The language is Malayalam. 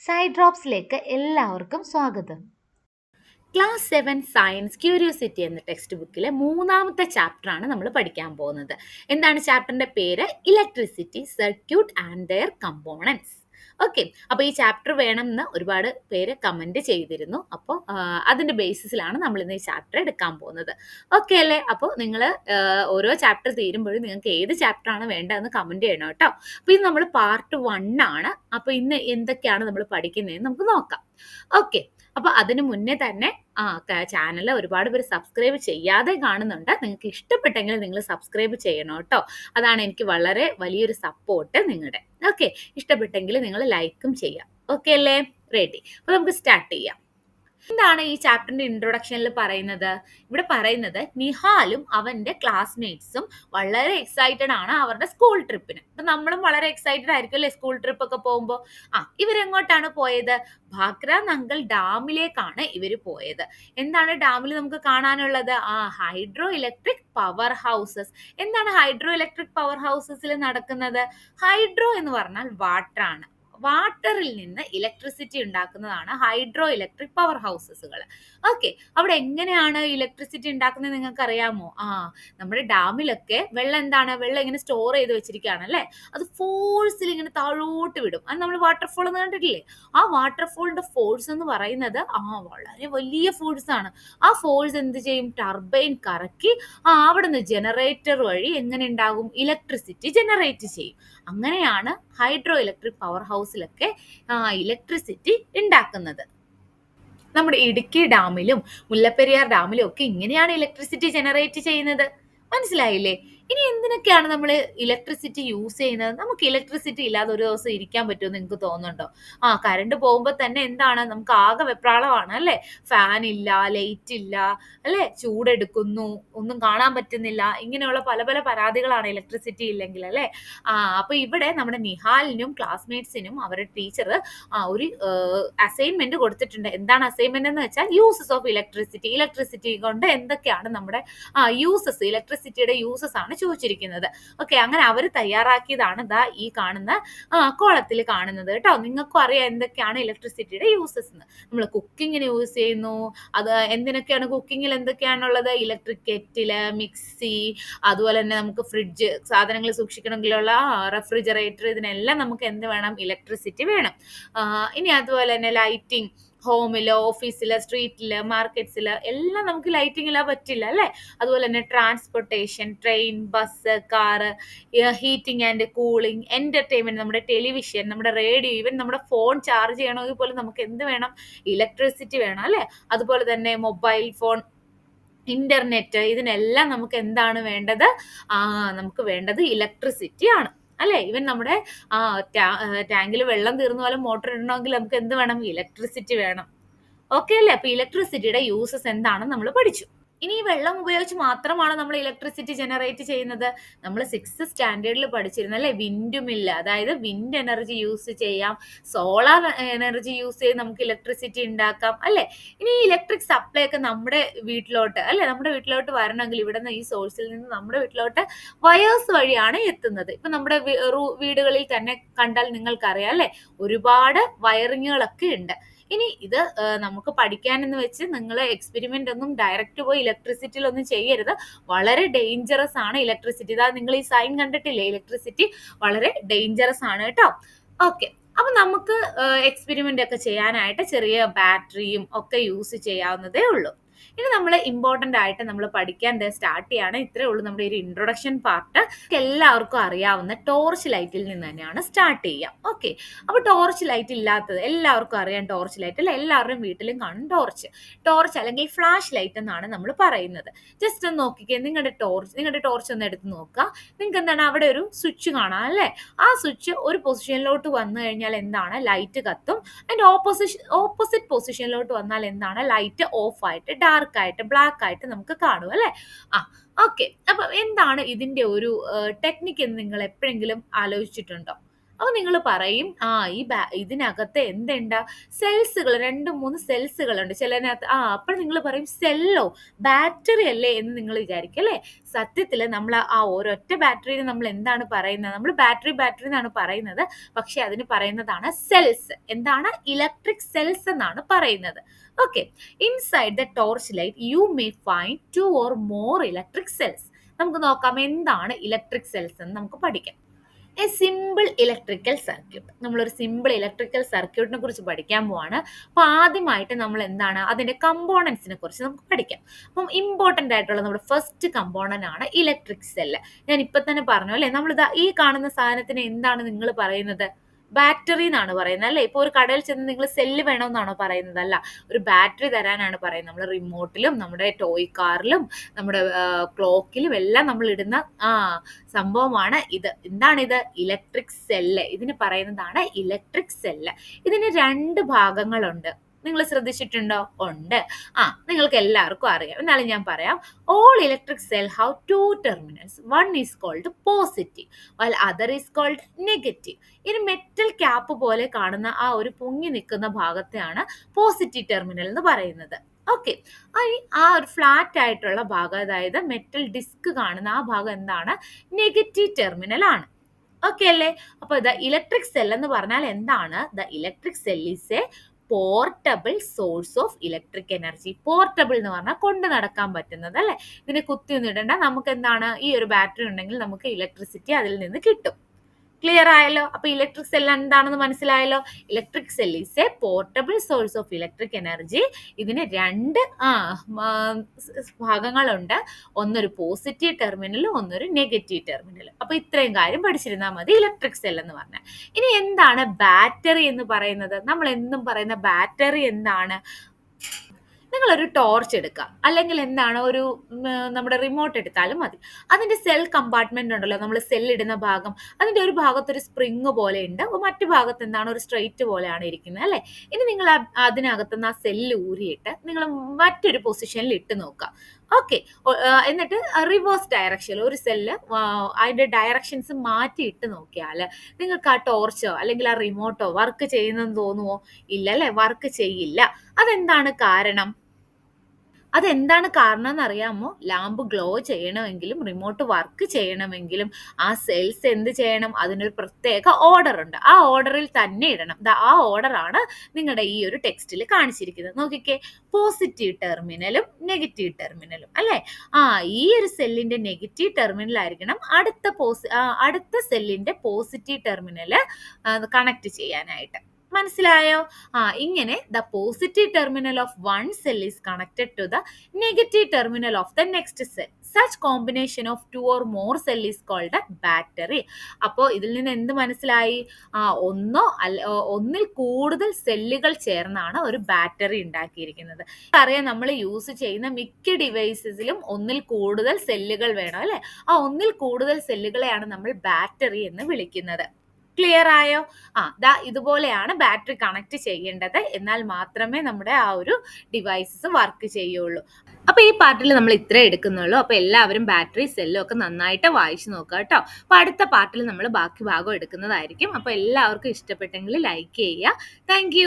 സൈഡ് ഡ്രോപ്സിലേക്ക് എല്ലാവർക്കും സ്വാഗതം. ക്ലാസ് 7 സയൻസ് ക്യൂരിയോസിറ്റി എന്ന ടെക്സ്റ്റ് ബുക്കിലെ 3ാമത്തെ ചാപ്റ്ററാണ് നമ്മൾ പഠിക്കാൻ പോകുന്നത്. എന്താണ് ചാപ്റ്ററിന്റെ പേര്? Electricity, circuit and their components. Okay, അപ്പോൾ ഈ ചാപ്റ്റർ വേണമെന്ന് ഒരുപാട് പേര് കമന്റ് ചെയ്തിരുന്നു. അപ്പോൾ അതിന്റെ ബേസിസിലാണ് നമ്മൾ ഇന്ന് ഈ ചാപ്റ്റർ എടുക്കാൻ പോകുന്നത്. ഓക്കെ അല്ലേ? അപ്പോൾ നിങ്ങൾ ഓരോ ചാപ്റ്റർ തീരുമ്പോഴും നിങ്ങൾക്ക് ഏത് ചാപ്റ്റർ ആണ് വേണ്ടതെന്ന് കമന്റ് ചെയ്യണം കേട്ടോ. അപ്പോൾ ഇത് നമ്മൾ പാർട്ട് 1 ആണ്. അപ്പോൾ ഇന്ന് എന്തൊക്കെയാണ് നമ്മൾ പഠിക്കുന്നതെന്ന് നമുക്ക് നോക്കാം. ഓക്കെ, അപ്പൊ അതിനു മുന്നേ തന്നെ ചാനൽ ഒരുപാട് പേര് സബ്സ്ക്രൈബ് ചെയ്യാതെ കാണുന്നുണ്ട്. നിങ്ങൾക്ക് ഇഷ്ടപ്പെട്ടെങ്കിൽ നിങ്ങൾ സബ്സ്ക്രൈബ് ചെയ്യണം കേട്ടോ. അതാണ് എനിക്ക് വളരെ വലിയൊരു സപ്പോർട്ട് നിങ്ങളുടെ. ഓക്കെ, ഇഷ്ടപ്പെട്ടെങ്കിൽ നിങ്ങൾ ലൈക്കും ചെയ്യാം. ഓക്കെ അല്ലേ? റെഡി? അപ്പൊ നമുക്ക് സ്റ്റാർട്ട് ചെയ്യാം. എന്താണ് ഈ ചാപ്റ്ററിന്റെ ഇൻട്രൊഡക്ഷനിൽ പറയുന്നത്? ഇവിടെ പറയുന്നത് നിഹാലും അവന്റെ ക്ലാസ്മേറ്റ്സും വളരെ എക്സൈറ്റഡ് ആണ് അവരുടെ സ്കൂൾ ട്രിപ്പിന്. അപ്പൊ നമ്മളും വളരെ എക്സൈറ്റഡ് ആയിരിക്കും അല്ലെ സ്കൂൾ ട്രിപ്പ് ഒക്കെ പോകുമ്പോൾ. ഇവരെങ്ങോട്ടാണ് പോയത്? ഭാക്ര നങ്കൽ ഡാമിലേക്കാണ് ഇവര് പോയത്. എന്താണ് ഡാമിൽ നമുക്ക് കാണാനുള്ളത്? Hydro electric power houses. എന്താണ് ഹൈഡ്രോ ഇലക്ട്രിക് പവർ ഹൗസസിൽ നടക്കുന്നത്? ഹൈഡ്രോ എന്ന് പറഞ്ഞാൽ വാട്ടർ ആണ്. വാട്ടറിൽ നിന്ന് ഇലക്ട്രിസിറ്റി ഉണ്ടാക്കുന്നതാണ് ഹൈഡ്രോ ഇലക്ട്രിക് പവർ ഹൗസസുകൾ. ഓക്കെ, അവിടെ എങ്ങനെയാണ് ഇലക്ട്രിസിറ്റി ഉണ്ടാക്കുന്നത് നിങ്ങൾക്ക് അറിയാമോ? നമ്മുടെ ഡാമിലൊക്കെ വെള്ളം ഇങ്ങനെ സ്റ്റോർ ചെയ്ത് വെച്ചിരിക്കുകയാണ് അല്ലെ. അത് ഫോഴ്സിൽ ഇങ്ങനെ താഴോട്ട് വിടും. അത് നമ്മൾ വാട്ടർഫോൾ എന്ന് കണ്ടിട്ടില്ലേ? ആ വാട്ടർഫോളിന്റെ ഫോഴ്സ് എന്ന് പറയുന്നത് വളരെ വലിയ ഫോഴ്സ് ആണ്. ആ ഫോഴ്സ് എന്ത് ചെയ്യും? ടർബൈൻ കറക്കി അവിടുന്ന് ജനറേറ്റർ വഴി എങ്ങനെ ഉണ്ടാകും? ഇലക്ട്രിസിറ്റി ജനറേറ്റ് ചെയ്യും. അങ്ങനെയാണ് ഹൈഡ്രോ ഇലക്ട്രിക് പവർ ഹൗസിലൊക്കെ ഇലക്ട്രിസിറ്റി ഉണ്ടാക്കുന്നത്. നമ്മുടെ ഇടുക്കി ഡാമിലും മുല്ലപ്പെരിയാർ ഡാമിലും ഒക്കെ ഇങ്ങനെയാണ് ഇലക്ട്രിസിറ്റി ജനറേറ്റ് ചെയ്യുന്നത്. മനസ്സിലായില്ലേ? ഇനി എന്തിനൊക്കെയാണ് നമ്മൾ ഇലക്ട്രിസിറ്റി യൂസ് ചെയ്യുന്നത്? നമുക്ക് ഇലക്ട്രിസിറ്റി ഇല്ലാതെ ഒരു ദിവസം ഇരിക്കാൻ പറ്റുമോ നിങ്ങൾക്ക് തോന്നുന്നുണ്ടോ? കറണ്ട് പോകുമ്പോൾ തന്നെ എന്താണ്, നമുക്ക് ആകെ വെപ്രാളമാണ് അല്ലെ. ഫാൻ ഇല്ല, ലൈറ്റ് ഇല്ല അല്ലെ, ചൂടെടുക്കുന്നു, ഒന്നും കാണാൻ പറ്റുന്നില്ല, ഇങ്ങനെയുള്ള പല പല പരാതികളാണ് ഇലക്ട്രിസിറ്റി ഇല്ലെങ്കിൽ അല്ലെ. അപ്പൊ ഇവിടെ നമ്മുടെ നിഹാലിനും ക്ലാസ്മേറ്റ്സിനും അവരുടെ ടീച്ചർ ഒരു അസൈൻമെന്റ് കൊടുത്തിട്ടുണ്ട്. എന്താണ് അസൈൻമെന്റ് എന്ന് വെച്ചാൽ യൂസസ് ഓഫ് ഇലക്ട്രിസിറ്റി. ഇലക്ട്രിസിറ്റി കൊണ്ട് എന്തൊക്കെയാണ് നമ്മുടെ യൂസസ്, ഇലക്ട്രിസിറ്റിയുടെ യൂസസ് ആണ് ചോദിച്ചിരിക്കുന്നത്. ഓക്കെ, അങ്ങനെ അവർ തയ്യാറാക്കിയതാണ് ദാ ഈ കാണുന്ന കോളത്തിൽ കാണുന്നത് കേട്ടോ. നിങ്ങൾക്കും അറിയാം എന്തൊക്കെയാണ് ഇലക്ട്രിസിറ്റിയുടെ യൂസസ് എന്ന്. നമ്മൾ കുക്കിങ്ങിന് യൂസ് ചെയ്യുന്നു. അത് എന്തിനൊക്കെയാണ്? കുക്കിങ്ങിൽ എന്തൊക്കെയാണുള്ളത്? ഇലക്ട്രിക് കെറ്റില്, മിക്സി, അതുപോലെ തന്നെ നമുക്ക് ഫ്രിഡ്ജ്, സാധനങ്ങൾ സൂക്ഷിക്കണമെങ്കിലുള്ള റെഫ്രിജറേറ്റർ, ഇതിനെല്ലാം നമുക്ക് എന്ത് വേണം? ഇലക്ട്രിസിറ്റി വേണം. ഇനി അതുപോലെ തന്നെ ലൈറ്റിംഗ്, ഹോമില്, ഓഫീസില്, സ്ട്രീറ്റില്, മാർക്കറ്റ്സില് എല്ലാം നമുക്ക് ലൈറ്റിംഗ് ഇല്ലാതെ പറ്റില്ല അല്ലെ. അതുപോലെ തന്നെ transportation, train, bus, car, heating and cooling, entertainment, നമ്മുടെ ടെലിവിഷൻ, നമ്മുടെ റേഡിയോ, ഈവൻ നമ്മുടെ ഫോൺ ചാർജ് ചെയ്യണമെങ്കിൽ പോലും നമുക്ക് എന്ത് വേണം? ഇലക്ട്രിസിറ്റി വേണം അല്ലെ. അതുപോലെ തന്നെ മൊബൈൽ ഫോൺ, ഇന്റർനെറ്റ്, ഇതിനെല്ലാം നമുക്ക് എന്താണ് വേണ്ടത്? നമുക്ക് വേണ്ടത് ഇലക്ട്രിസിറ്റി ആണ് അല്ലെ. ഇവൻ നമ്മുടെ ടാങ്കിൽ വെള്ളം തീർന്ന പോലെ മോട്ടർ ഇടണമെങ്കിൽ നമുക്ക് എന്ത് വേണം? ഇലക്ട്രിസിറ്റി വേണം. ഓക്കെ അല്ലേ? അപ്പൊ ഇലക്ട്രിസിറ്റിയുടെ യൂസസ് എന്താണെന്ന് നമ്മൾ പഠിച്ചു. ഇനി ഈ വെള്ളം ഉപയോഗിച്ച് മാത്രമാണ് നമ്മൾ ഇലക്ട്രിസിറ്റി ജനറേറ്റ് ചെയ്യുന്നത്. നമ്മൾ 6th സ്റ്റാൻഡേർഡിൽ പഠിച്ചിരുന്നല്ലേ വിൻഡ് മില്ല്, അതായത് വിൻഡ് എനർജി യൂസ് ചെയ്യാം, സോളാർ എനർജി യൂസ് ചെയ്ത് നമുക്ക് ഇലക്ട്രിസിറ്റി ഉണ്ടാക്കാം അല്ലെ. ഇനി ഈ ഇലക്ട്രിക് സപ്ലൈ ഒക്കെ നമ്മുടെ വീട്ടിലോട്ട് അല്ലെ, നമ്മുടെ വീട്ടിലോട്ട് വരണമെങ്കിൽ ഇവിടെ നിന്ന് ഈ സോഴ്സിൽ നിന്ന് നമ്മുടെ വീട്ടിലോട്ട് വയേഴ്സ് വഴിയാണ് എത്തുന്നത്. ഇപ്പൊ നമ്മുടെ വീടുകളിൽ തന്നെ കണ്ടാൽ നിങ്ങൾക്കറിയാം അല്ലെ, ഒരുപാട് വയറിങ്ങുകളൊക്കെ ഉണ്ട്. ഇനി ഇത് നമുക്ക് പഠിക്കാനെന്ന് വെച്ച് നിങ്ങൾ എക്സ്പെരിമെന്റ് ഒന്നും ഡയറക്റ്റ് പോയി ഇലക്ട്രിസിറ്റിയിൽ ഒന്നും ചെയ്യരുത്. വളരെ ഡേഞ്ചറസ് ആണ് ഇലക്ട്രിസിറ്റി. ഇതാ നിങ്ങൾ ഈ സൈൻ കണ്ടിട്ടില്ലേ? ഇലക്ട്രിസിറ്റി വളരെ ഡേഞ്ചറസ് ആണ് കേട്ടോ. ഓക്കെ, അപ്പൊ നമുക്ക് എക്സ്പെരിമെന്റ് ഒക്കെ ചെയ്യാനായിട്ട് ചെറിയ ബാറ്ററിയും ഒക്കെ യൂസ് ചെയ്യാവുന്നതേ ഉള്ളൂ. ഇനി നമ്മൾ ഇമ്പോർട്ടന്റ് ആയിട്ട് നമ്മൾ പഠിക്കാൻ സ്റ്റാർട്ട് ചെയ്യാണ്. ഇത്രേ ഉള്ളൂ നമ്മുടെ ഒരു ഇൻട്രൊഡക്ഷൻ പാർട്ട്. എല്ലാവർക്കും അറിയാവുന്ന ടോർച്ച് ലൈറ്റിൽ നിന്ന് തന്നെയാണ് സ്റ്റാർട്ട് ചെയ്യാം. ഓക്കെ, അപ്പൊ ടോർച്ച് ലൈറ്റ് ഇല്ലാത്തത് എല്ലാവർക്കും അറിയാം. ടോർച്ച് ലൈറ്റ് അല്ലെ, എല്ലാവരുടെയും വീട്ടിലും കാണും ടോർച്ച് അല്ലെങ്കിൽ ഫ്ലാഷ് ലൈറ്റ് എന്നാണ് നമ്മൾ പറയുന്നത്. ജസ്റ്റ് ഒന്ന് നോക്കിക്കേ, നിങ്ങളുടെ ടോർച്ച് ഒന്ന് എടുത്ത് നോക്കുക. നിങ്ങൾക്ക് എന്താണ് അവിടെ ഒരു സ്വിച്ച് കാണാം അല്ലെ. ആ സ്വിച്ച് ഒരു പൊസിഷനിലോട്ട് വന്നു കഴിഞ്ഞാൽ എന്താണ്? ലൈറ്റ് കത്തും. അതിന്റെ ഓപ്പോസിറ്റ് പൊസിഷനിലോട്ട് വന്നാൽ എന്താണ്? ലൈറ്റ് ഓഫ് ആയിട്ട് ഡാർക്ക് ആയിട്ട് ബ്ലാക്ക് ആയിട്ട് നമുക്ക് കാണും അല്ലെ. ഓക്കെ, അപ്പൊ എന്താണ് ഇതിന്റെ ഒരു ടെക്നിക്ക് എന്ന് നിങ്ങൾ എപ്പോഴെങ്കിലും ആലോചിച്ചിട്ടുണ്ടോ? അപ്പോൾ നിങ്ങൾ പറയും ഈ ഇതിനകത്ത് എന്തുണ്ട്, സെൽസുകൾ 2-3 സെൽസുകളുണ്ട് ചിലതിനകത്ത്. അപ്പോൾ നിങ്ങൾ പറയും സെല്ലോ, ബാറ്ററി അല്ലേ എന്ന് നിങ്ങൾ വിചാരിക്കും അല്ലേ. സത്യത്തിൽ നമ്മൾ ആ ഒരൊറ്റ ബാറ്ററിയിൽ നമ്മൾ എന്താണ് പറയുന്നത്, നമ്മൾ ബാറ്ററി എന്നാണ് പറയുന്നത്. പക്ഷെ അതിന് പറയുന്നതാണ് സെൽസ്. എന്താണ്? ഇലക്ട്രിക് സെൽസ് എന്നാണ് പറയുന്നത്. Okay, inside the torch light you may find 2 or more electric cells. നമുക്ക് നോക്കാം എന്താണ് ഇലക്ട്രിക് സെൽസ് എന്ന് നമുക്ക് പഠിക്കാം. A simple electrical circuit. നമ്മളൊരു സിമ്പിൾ ഇലക്ട്രിക്കൽ സർക്യൂട്ടിനെ കുറിച്ച് പഠിക്കാൻ പോവാണ്. അപ്പോൾ ആദ്യമായിട്ട് നമ്മൾ എന്താണ് അതിന്റെ കമ്പോണൻസിനെ കുറിച്ച് നമുക്ക് പഠിക്കാം. അപ്പം ഇമ്പോർട്ടൻ്റ് ആയിട്ടുള്ള നമ്മുടെ ഫസ്റ്റ് കമ്പോണന്റ് ആണ് ഇലക്ട്രിക് സെല്ല്. ഞാൻ ഇപ്പൊ തന്നെ പറഞ്ഞു അല്ലേ, നമ്മളിതാ ഈ കാണുന്ന സാധനത്തിന് എന്താണ് നിങ്ങൾ പറയുന്നത്? ബാറ്ററി എന്നാണ് പറയുന്നത് അല്ലേ. ഇപ്പോൾ ഒരു കടയിൽ ചെന്ന് നിങ്ങൾ സെല്ല് വേണമെന്നാണോ പറയുന്നത്? അല്ല, ഒരു ബാറ്ററി തരാനാണ് പറയുന്നത്. നമ്മൾ റിമോട്ടിലും നമ്മുടെ ടോയ് കാറിലും നമ്മുടെ ക്ലോക്കിലും എല്ലാം നമ്മൾ ഇടുന്ന സംഭവമാണ് ഇത്. എന്താണിത്? Electric cell. ഇതിന് പറയുന്നതാണ് ഇലക്ട്രിക് സെല്ല്. ഇതിന് 2 ഭാഗങ്ങളുണ്ട്. നിങ്ങൾ ശ്രദ്ധിച്ചിട്ടുണ്ടോ? ഉണ്ട്. നിങ്ങൾക്ക് എല്ലാവർക്കും അറിയാം, എന്നാലും ഞാൻ പറയാം. All electric cell have 2 terminals. One is called positive while other is called negative. ഇനി മെറ്റൽ ക്യാപ്പ് പോലെ കാണുന്ന ആ ഒരു പൊങ്ങി നിൽക്കുന്ന ഭാഗത്തെയാണ് പോസിറ്റീവ് ടെർമിനൽ എന്ന് പറയുന്നത്. ഓക്കെ, ആ ഒരു ഫ്ലാറ്റ് ആയിട്ടുള്ള ഭാഗം, അതായത് മെറ്റൽ ഡിസ്ക് കാണുന്ന ആ ഭാഗം എന്താണ്? നെഗറ്റീവ് ടെർമിനൽ ആണ്. ഓക്കെ അല്ലേ. അപ്പൊ ദ ഇലക്ട്രിക് സെൽ എന്ന് പറഞ്ഞാൽ എന്താണ്? The electric cell is A portable source of electric energy. Portable എന്ന് പറഞ്ഞാൽ കൊണ്ട് നടക്കാൻ പറ്റുന്നത് അല്ലെ. ഇതിനെ കുത്തിയൊന്നും ഇടണ്ട. നമുക്ക് എന്താണ്, ഈ ഒരു ബാറ്ററി ഉണ്ടെങ്കിൽ നമുക്ക് ഇലക്ട്രിസിറ്റി അതിൽ നിന്ന് കിട്ടും. ക്ലിയർ ആയല്ലോ. അപ്പൊ ഇലക്ട്രിക് സെൽ എന്താണെന്ന് മനസ്സിലായല്ലോ. Electric cell is A portable source of electric energy. ഇതിന് 2 ഭാഗങ്ങളുണ്ട്. ഒന്നൊരു പോസിറ്റീവ് ടെർമിനലും ഒന്നൊരു നെഗറ്റീവ് ടെർമിനലും. അപ്പൊ ഇത്രയും കാര്യം പഠിച്ചിരുന്നാൽ മതി ഇലക്ട്രിക് സെൽ എന്ന് പറഞ്ഞാൽ. ഇനി എന്താണ് ബാറ്ററി എന്ന് പറയുന്നത്? നമ്മൾ എന്നും പറയുന്ന ബാറ്ററി എന്താണ്? നിങ്ങളൊരു ടോർച്ച് എടുക്കുക, അല്ലെങ്കിൽ എന്താണ് ഒരു നമ്മുടെ റിമോട്ട് എടുത്താലും മതി. അതിന്റെ സെൽ കമ്പാർട്ട്മെന്റ് ഉണ്ടല്ലോ, നമ്മൾ സെല്ലിടുന്ന ഭാഗം, അതിന്റെ ഒരു ഭാഗത്ത് ഒരു സ്പ്രിങ് പോലെ ഉണ്ട്, മറ്റു ഭാഗത്ത് എന്താണ് ഒരു സ്ട്രെയിറ്റ് പോലെയാണ് ഇരിക്കുന്നത് അല്ലെ. ഇനി നിങ്ങൾ അതിനകത്തുനിന്ന് ആ സെല്ല് ഊരിയിട്ട് നിങ്ങൾ മറ്റൊരു പൊസിഷനിൽ ഇട്ട് നോക്കുക. ഓക്കെ, എന്നിട്ട് റിവേഴ്സ് ഡയറക്ഷനിൽ ഒരു സെല്ല് അതിന്റെ ഡയറക്ഷൻസ് മാറ്റി ഇട്ട് നോക്കിയാൽ നിങ്ങൾക്ക് ആ ടോർച്ചോ അല്ലെങ്കിൽ ആ റിമോട്ടോ വർക്ക് ചെയ്യുന്നെന്ന് തോന്നുമോ? ഇല്ല അല്ലെ, വർക്ക് ചെയ്യില്ല. അതെന്താണ് കാരണം? എന്നറിയാമോ? ലാമ്പ് ഗ്ലോ ചെയ്യണമെങ്കിലും റിമോട്ട് വർക്ക് ചെയ്യണമെങ്കിലും ആ സെൽസ് എന്ത് ചെയ്യണം? അതിനൊരു പ്രത്യേക ഓർഡർ ഉണ്ട്. ആ ഓർഡറിൽ തന്നെ ഇടണം. ആ ഓർഡറാണ് നിങ്ങളുടെ ഈ ഒരു ടെക്സ്റ്റിൽ കാണിച്ചിരിക്കുന്നത്. നോക്കിക്കേ, പോസിറ്റീവ് ടെർമിനലും നെഗറ്റീവ് ടെർമിനലും അല്ലേ. ഈ ഒരു സെല്ലിന്റെ നെഗറ്റീവ് ടെർമിനൽ ആയിരിക്കണം അടുത്ത സെല്ലിന്റെ പോസിറ്റീവ് ടെർമിനൽ കണക്ട് ചെയ്യാനായിട്ട്. മനസ്സിലായോ? ഇങ്ങനെ the positive terminal of one cell is connected to the negative terminal of the next cell. Such combination of 2 or more cell is called battery. അപ്പോൾ ഇതിൽ നിന്ന് എന്ത് മനസ്സിലായി? ഒന്നിൽ കൂടുതൽ സെല്ലുകൾ ചേർന്നാണ് ഒരു ബാറ്ററി ഉണ്ടാക്കിയിരിക്കുന്നത്. അറിയാം, നമ്മൾ യൂസ് ചെയ്യുന്ന മിക്ക ഡിവൈസസിലും ഒന്നിൽ കൂടുതൽ സെല്ലുകൾ വേണം അല്ലെ. ആ ഒന്നിൽ കൂടുതൽ സെല്ലുകളെയാണ് നമ്മൾ ബാറ്ററി എന്ന് വിളിക്കുന്നത്. ക്ലിയർ ആയോ? ഇതുപോലെയാണ് ബാറ്ററി കണക്ട് ചെയ്യേണ്ടത്. എന്നാൽ മാത്രമേ നമ്മുടെ ആ ഒരു ഡിവൈസസ് വർക്ക് ചെയ്യുള്ളൂ. അപ്പൊ ഈ പാർട്ടിൽ നമ്മൾ ഇത്രേ എടുക്കുന്നുള്ളൂ. അപ്പൊ എല്ലാവരും ബാറ്ററി സെല്ലും ഒക്കെ നന്നായിട്ട് വായിച്ചു നോക്കുക കേട്ടോ. അപ്പൊ അടുത്ത പാർട്ടിൽ നമ്മൾ ബാക്കി ഭാഗം എടുക്കുന്നതായിരിക്കും. അപ്പൊ എല്ലാവർക്കും ഇഷ്ടപ്പെട്ടെങ്കിൽ ലൈക്ക് ചെയ്യുക. താങ്ക്